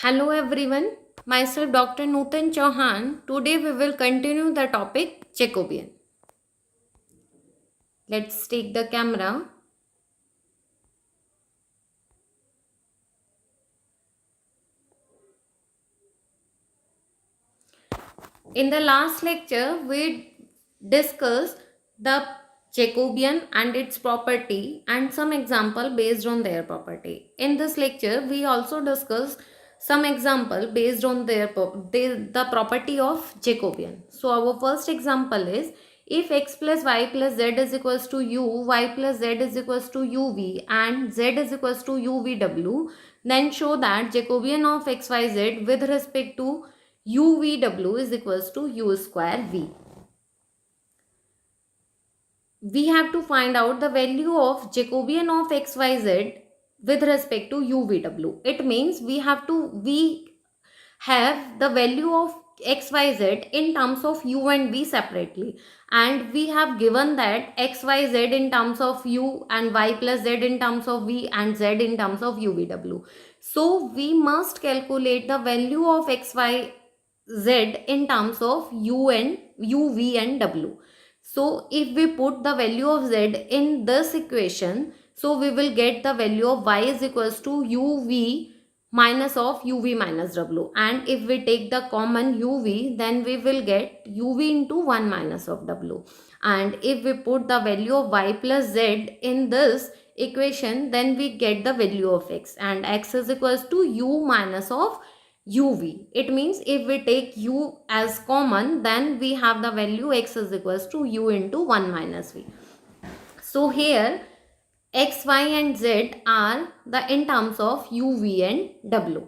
Hello everyone, myself Dr. Nutan Chauhan. Today we will continue the topic Jacobian. Let's take the camera. In the last lecture, we discussed the Jacobian and its property and some example based on their property. In this lecture, we also discussed some example based on the property of Jacobian. So our first example is if x plus y plus z is equals to u, y plus z is equals to uv and z is equals to uvw, then show that Jacobian of xyz with respect to uvw is equals to u square v. We have to find out the value of Jacobian of xyz with respect to uvw. It means we have the value of xyz in terms of u and v separately, and we have given that xyz in terms of u and y plus z in terms of v and z in terms of uvw. So we must calculate the value of xyz in terms of u and uv and w. So if we put the value of z in this equation, so we will get the value of y is equals to uv minus of uv minus w, and if we take the common uv, then we will get uv into 1 minus of w, and if we put the value of y plus z in this equation, then we get the value of x, and x is equals to u minus of uv. It means if we take u as common, then we have the value x is equals to u into 1 minus v. So here x, y and z are the in terms of u, v and w.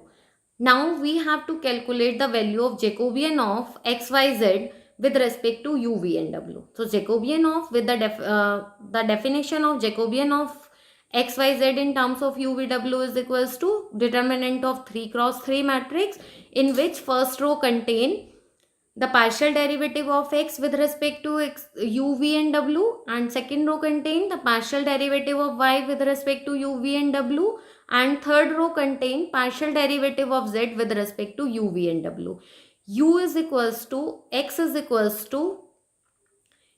Now we have to calculate the value of Jacobian of x, y, z with respect to u, v and w. So Jacobian of with the definition of Jacobian of x, y, z in terms of u, v, w is equals to determinant of 3 cross 3 matrix, in which first row contain the partial derivative of x with respect to x, u, v and w, and second row contain the partial derivative of y with respect to u, v and w, and third row contain partial derivative of z with respect to u, v and w. U is equals to x is equals to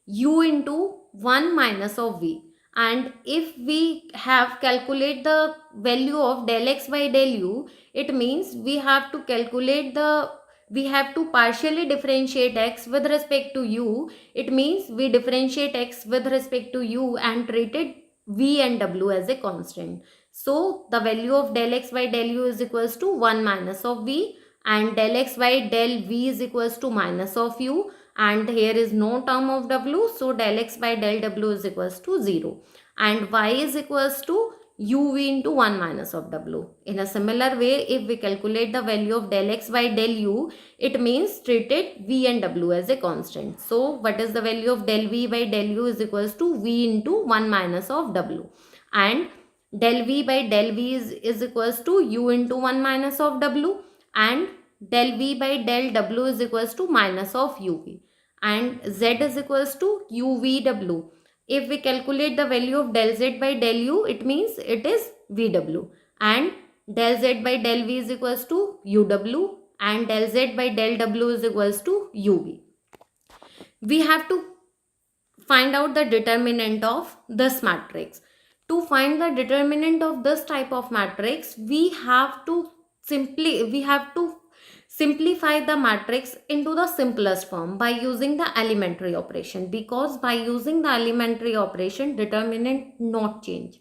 u into 1 minus of v, and if we have calculate the value of del x by del u, it means we have to partially differentiate x with respect to u. It means we differentiate x with respect to u and treated v and w as a constant. So the value of del x by del u is equals to 1 minus of v, and del x by del v is equals to minus of u, and here is no term of w, so del x by del w is equals to 0, and y is equals to uv into 1 minus of w. In a similar way, if we calculate the value of del x by del u, it means treated v and w as a constant. So what is the value of del v by del u is equals to v into 1 minus of w, and del v by del v is equals to u into 1 minus of w, and del v by del w is equals to minus of uv, and z is equals to uvw. If we calculate the value of del z by del u, it means it is vw, and del z by del v is equals to uw, and del z by del w is equals to uv. We have to find out the determinant of this matrix. To find the determinant of this type of matrix, we have to simplify the matrix into the simplest form by using the elementary operation, because by using the elementary operation, determinant not change.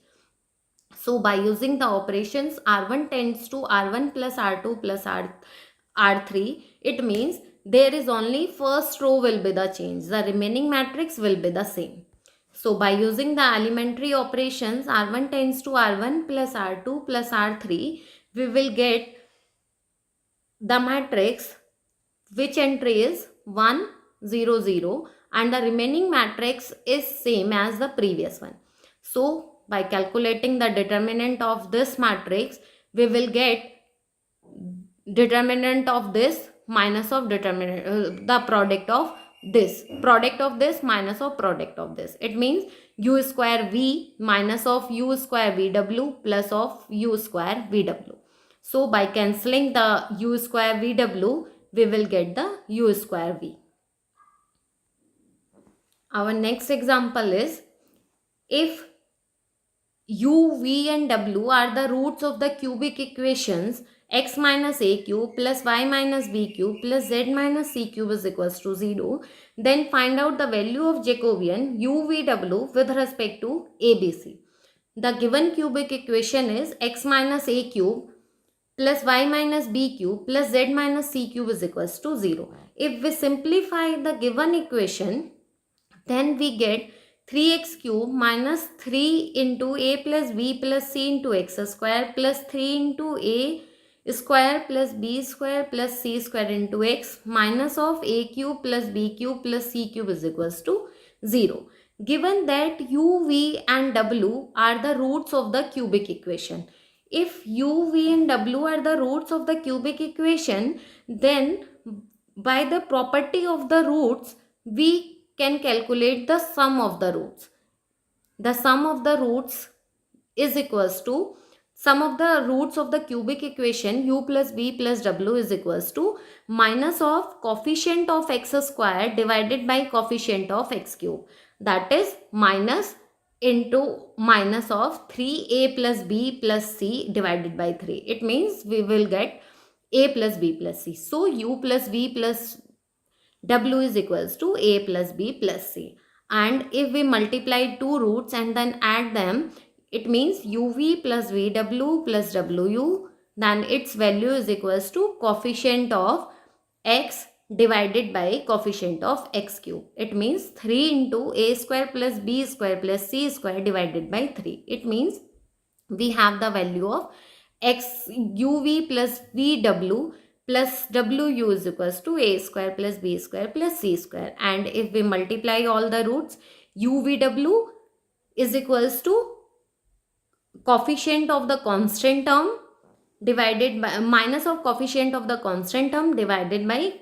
So by using the operations r1 tends to r1 plus r2 plus r3, it means there is only first row will be the change, the remaining matrix will be the same. So by using the elementary operations r1 tends to r1 plus r2 plus r3, we will get the matrix which entry is 1 0 0, and the remaining matrix is same as the previous one. So by calculating the determinant of this matrix, we will get determinant of this minus of determinant the product of this minus of product of this. It means u square v minus of u square vw plus of u square vw. So by cancelling the u square vw, we will get the u square v. Our next example is, if u, v and w are the roots of the cubic equations x minus a cube plus y minus b cube plus z minus c cube is equals to 0, then find out the value of Jacobian u, v, w with respect to ABC. The given cubic equation is x minus a cube plus y minus b cube plus z minus c cube is equals to 0. If we simplify the given equation, then we get 3x cube minus 3 into a plus b plus c into x square plus 3 into a square plus b square plus c square into x minus of a cube plus b cube plus c cube is equals to 0. Given that u, v and w are the roots of the cubic equation. If u, v and w are the roots of the cubic equation, then by the property of the roots, we can calculate the sum of the roots. The sum of the roots is equals to sum of the roots of the cubic equation u plus v plus w is equals to minus of coefficient of x square divided by coefficient of x cube. That is minus into minus of 3a plus b plus c divided by 3. It means we will get a plus b plus c. So u plus v plus w is equals to a plus b plus c. And if we multiply two roots and then add them, it means uv plus vw plus wu, then its value is equals to coefficient of x divided by coefficient of x cube. It means 3 into a square plus b square plus c square divided by 3. It means we have the value of x uv plus vw plus wu is equals to a square plus b square plus c square. And if we multiply all the roots, uvw is equals to coefficient of the constant term divided by minus of coefficient of the constant term divided by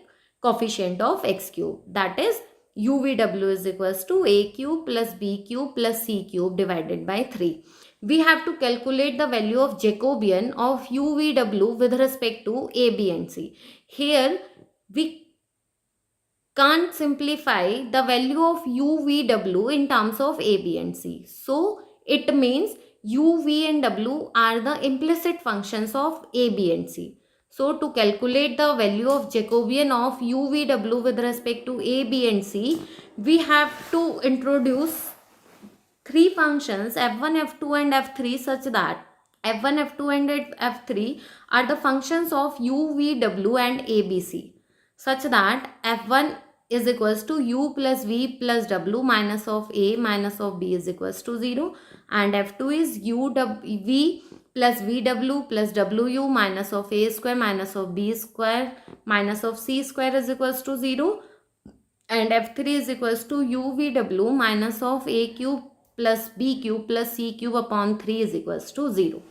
coefficient of x cube. That is uvw is equals to a cube plus b cube plus c cube divided by 3. We have to calculate the value of Jacobian of uvw with respect to a, b and c. Here we can't simplify the value of uvw in terms of a, b and c. So it means u, v and w are the implicit functions of a, b and c. So to calculate the value of Jacobian of u, v, w with respect to a, b and c, we have to introduce three functions f1, f2 and f3 such that f1, f2 and f3 are the functions of u, v, w and abc, such that f1 is equals to u plus v plus w minus of a minus of b is equals to 0, and f2 is u v plus vw plus wu minus of a square minus of b square minus of c square is equals to 0, and f3 is equals to u vw minus of a cube plus b cube plus c cube upon 3 is equals to 0.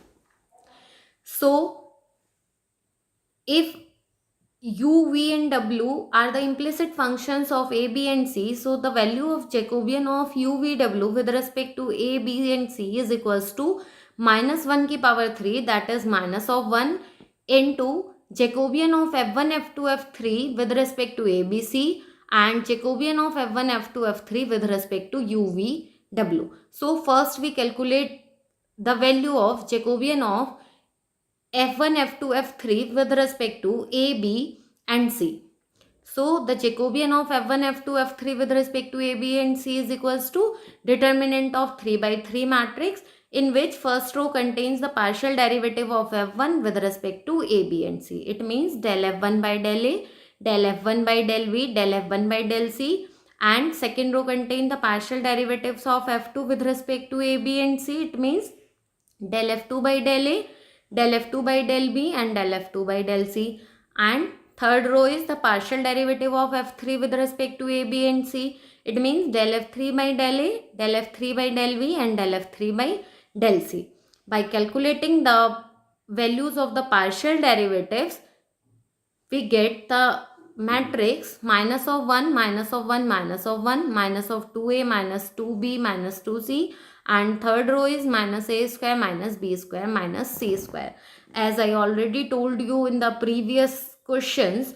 So if u, v and w are the implicit functions of a, b and c, so the value of Jacobian of u, v, w with respect to a, b and c is equals to minus 1 ki power 3, that is minus of 1, into Jacobian of f1, f2, f3 with respect to a, b, c, and Jacobian of f1, f2, f3 with respect to u, v, w. So first we calculate the value of Jacobian of f1, f2, f3 with respect to a, b and c. So the Jacobian of f1, f2, f3 with respect to a, b and c is equals to determinant of 3 by 3 matrix, in which first row contains the partial derivative of f1 with respect to a, b and c. It means del f1 by del a, del f1 by del v, del f1 by del c, and second row contain the partial derivatives of f2 with respect to a, b and c. It means del f2 by del a, del f2 by del b and del f2 by del c, and third row is the partial derivative of f3 with respect to a, b and c. It means del f3 by del a, del f3 by del v and del f3 by del c. By calculating the values of the partial derivatives, we get the matrix minus of 1, minus of 1, minus of 1, minus of 2a, minus 2b, minus 2c, and third row is minus a square, minus b square, minus c square. As I already told you in the previous questions,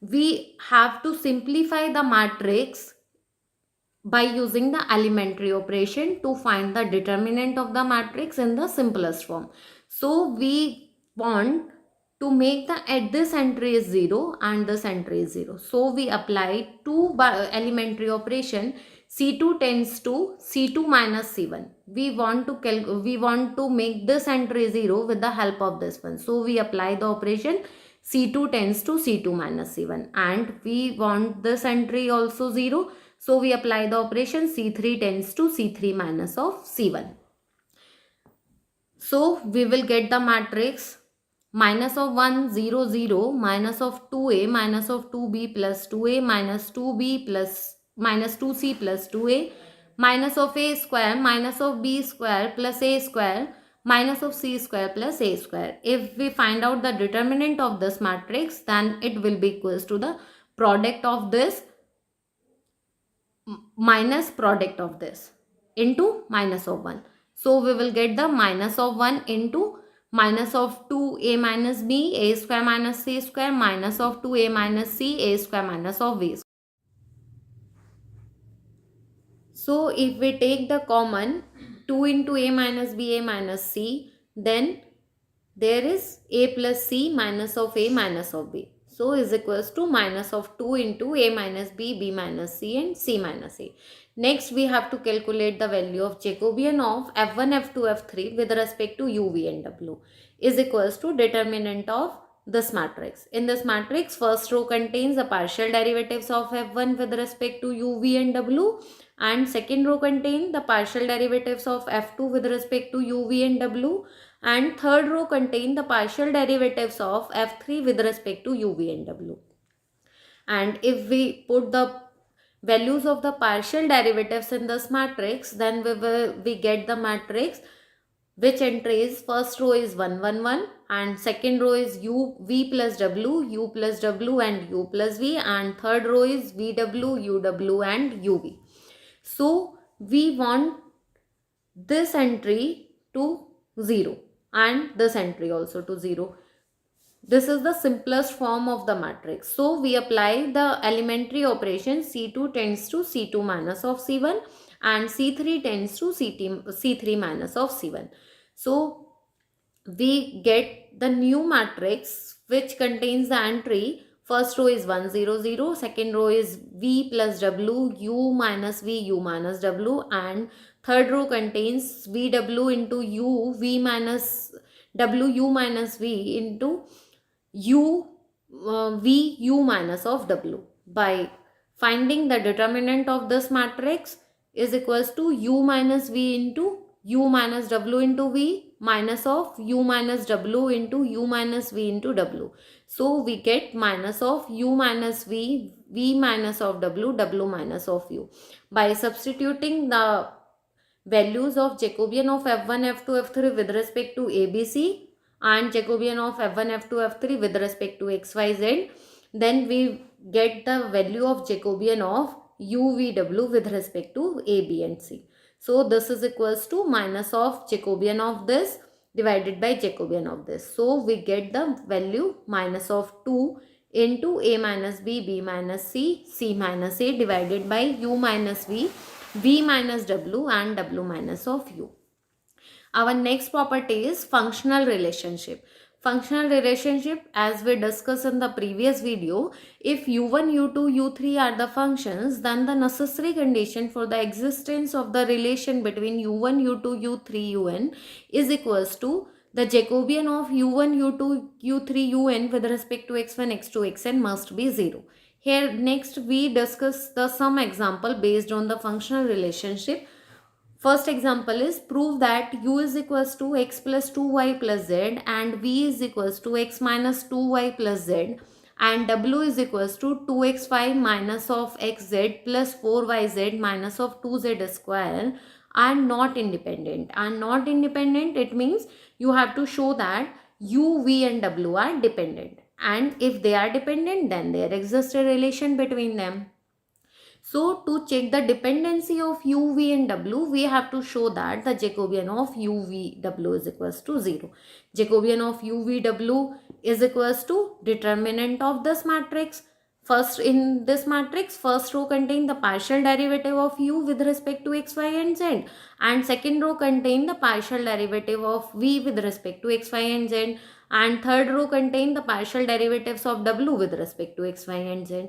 we have to simplify the matrix by using the elementary operation to find the determinant of the matrix in the simplest form. So we want to make this entry is 0 and this entry is 0. So we apply two elementary operation. C2 tends to C2 minus C1. We want to make this entry 0 with the help of this one. So we apply the operation C2 tends to C2 minus C1, and we want this entry also 0. So we apply the operation C3 tends to C3 minus of C1. So we will get the matrix minus of 1, 0, 0, minus of 2a, minus of 2b plus 2a, minus 2b plus minus 2c plus 2a, minus of a square, minus of b square plus a square, minus of c square plus a square. If we find out the determinant of this matrix, then it will be equals to the product of this minus product of this into minus of 1. So we will get the minus of 1 into minus of 2a minus b, a square minus c square, minus of 2a minus c, a square minus of b. So if we take the common 2 into a minus b, a minus c, then there is a plus c minus of a minus of b. So is equals to minus of 2 into a minus b, b minus c, and c minus a. Next we have to calculate the value of Jacobian of f1, f2, f3 with respect to u, v and w is equals to determinant of this matrix. In this matrix, first row contains the partial derivatives of f1 with respect to u, v and w, and second row contains the partial derivatives of f2 with respect to u, v and w, and third row contain the partial derivatives of f3 with respect to u, v and w. And if we put the values of the partial derivatives in this matrix, then we get the matrix which entry is first row is 1 1 1, and second row is u v plus w and u plus v, and third row is vw, uw and uv. So we want this entry to 0 and this entry also to 0. This is the simplest form of the matrix. So we apply the elementary operation C2 tends to C2 minus of C1 and C3 tends to C3 minus of C1. So we get the new matrix which contains the entry. First row is 1 0 0, second row is v plus w, u minus v, u minus w, and third row contains vw into u, v minus w, u minus v into u, v, u minus of w. By finding the determinant of this matrix is equals to u minus v into u minus w into v minus of u minus w into u minus v into w. So we get minus of u minus v, v minus of w, w minus of u. By substituting the values of Jacobian of f1, f2, f3 with respect to ABC and Jacobian of f1, f2, f3 with respect to xyz, then we get the value of Jacobian of u, v, w with respect to a, b and c. So this is equals to minus of Jacobian of this divided by Jacobian of this. So we get the value minus of 2 into a minus b, b minus c, c minus a divided by u minus v, v minus w and w minus of u. Our next property is functional relationship. Functional relationship, as we discussed in the previous video, if u1, u2, u3 are the functions, then the necessary condition for the existence of the relation between u1, u2, u3, un is equals to the Jacobian of u1, u2, u3, un with respect to x1, x2, xn must be 0. Here next we discuss some example based on the functional relationship. First example is prove that u is equals to x plus 2y plus z and v is equals to x minus 2y plus z and w is equals to 2xy minus of xz plus 4yz minus of 2z square are not independent. And not independent, it means you have to show that u, v and w are dependent. and if they are dependent, then there exists a relation between them. So to check the dependency of u, v and w, we have to show that the Jacobian of u, v, w is equals to 0. Jacobian of u, v, w is equals to determinant of this matrix. First, in this matrix, first row contain the partial derivative of u with respect to x, y and z, and second row contain the partial derivative of v with respect to x, y and z, and third row contain the partial derivatives of w with respect to x, y and z.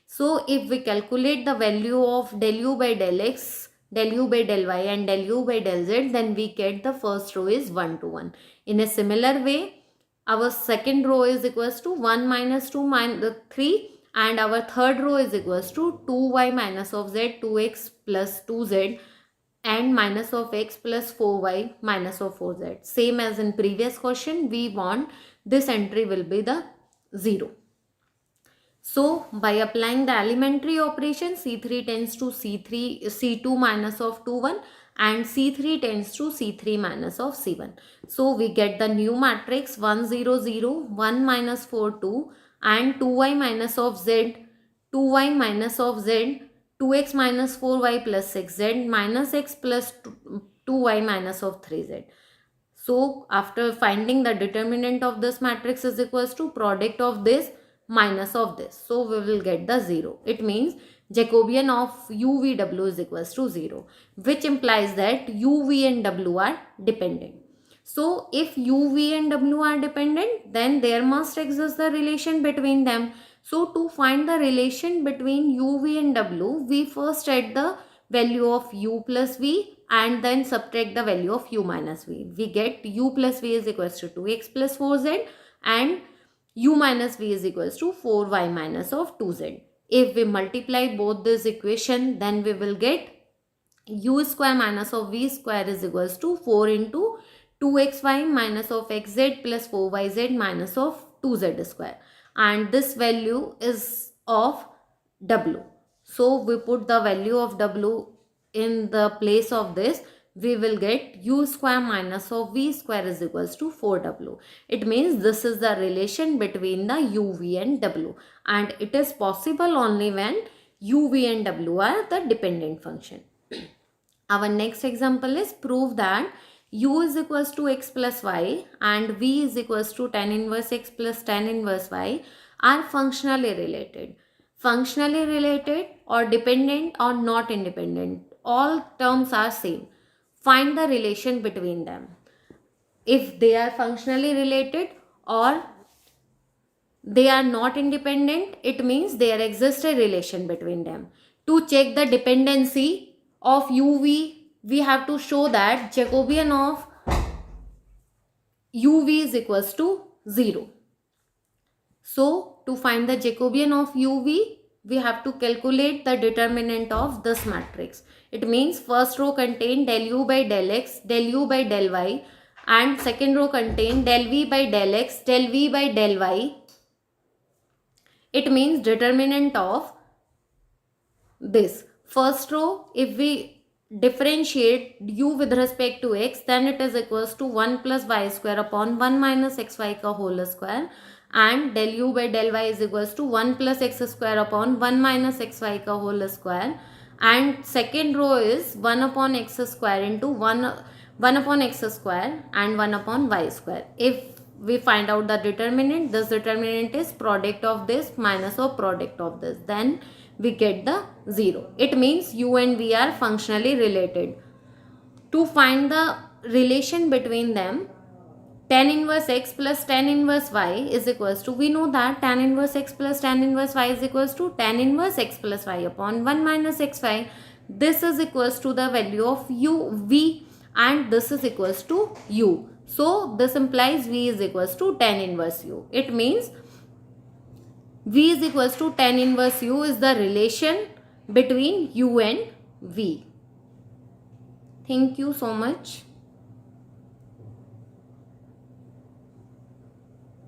So if we calculate the value of del u by del x, del u by del y and del u by del z, then we get the first row is 1 to 1. In a similar way, our second row is equals to 1 minus 2 minus 3, and our third row is equals to 2y minus of z, 2x plus 2z, and minus of x plus 4y minus of 4z. Same as in previous question, we want this entry will be the 0. So by applying the elementary operation, C3 tends to C2 minus of 2 1, and C3 tends to C3 minus of C1. So we get the new matrix 1 0 0, 1 minus 4 2, and 2y minus of z, 2y minus of z, 2x minus 4y plus 6z, minus x plus 2y minus of 3z. So after finding the determinant of this matrix is equals to product of this minus of this. So we will get the 0. It means Jacobian of u, v, w is equals to 0, which implies that u, v and w are dependent. So if u, v and w are dependent, then there must exist the relation between them. So to find the relation between u, v and w, we first add the value of u plus v and then subtract the value of u minus v. We get u plus v is equals to 2x plus 4z and u minus v is equals to 4y minus of 2z. If we multiply both this equation, then we will get u square minus of v square is equals to 4 into 2xy minus of xz plus 4yz minus of 2z square. And this value is of w. So we put the value of w in the place of this. We will get u square minus of v square is equals to 4w. It means this is the relation between the u, v and w, and it is possible only when u, v and w are the dependent function. Our next example is prove that u is equals to x plus y and v is equals to tan inverse x plus tan inverse y are functionally related. Functionally related or dependent or not independent, all terms are same. Find the relation between them. If they are functionally related or they are not independent, it means there exists a relation between them. To check the dependency of u, v, we have to show that Jacobian of u, v is equals to 0. So to find the Jacobian of u, v, we have to calculate the determinant of this matrix. It means first row contain del u by del x, del u by del y, and second row contain del v by del x, del v by del y. It means determinant of this. First row, if we differentiate u with respect to x, then it is equals to 1 plus y square upon 1 minus xy ka whole square, and del u by del y is equals to 1 plus x square upon 1 minus xy ka whole square, and second row is 1 upon x square into 1 upon x square and 1 upon y square. If we find out the determinant, this determinant is product of this minus of product of this, then we get the 0. It means u and v are functionally related. To find the relation between them, tan inverse x plus tan inverse y is equals to, we know that tan inverse x plus tan inverse y is equals to tan inverse x plus y upon 1 minus xy. This is equals to the value of u, v, and this is equals to u. So this implies v is equals to tan inverse u. It means v is equals to tan inverse u is the relation between u and v. Thank you so much.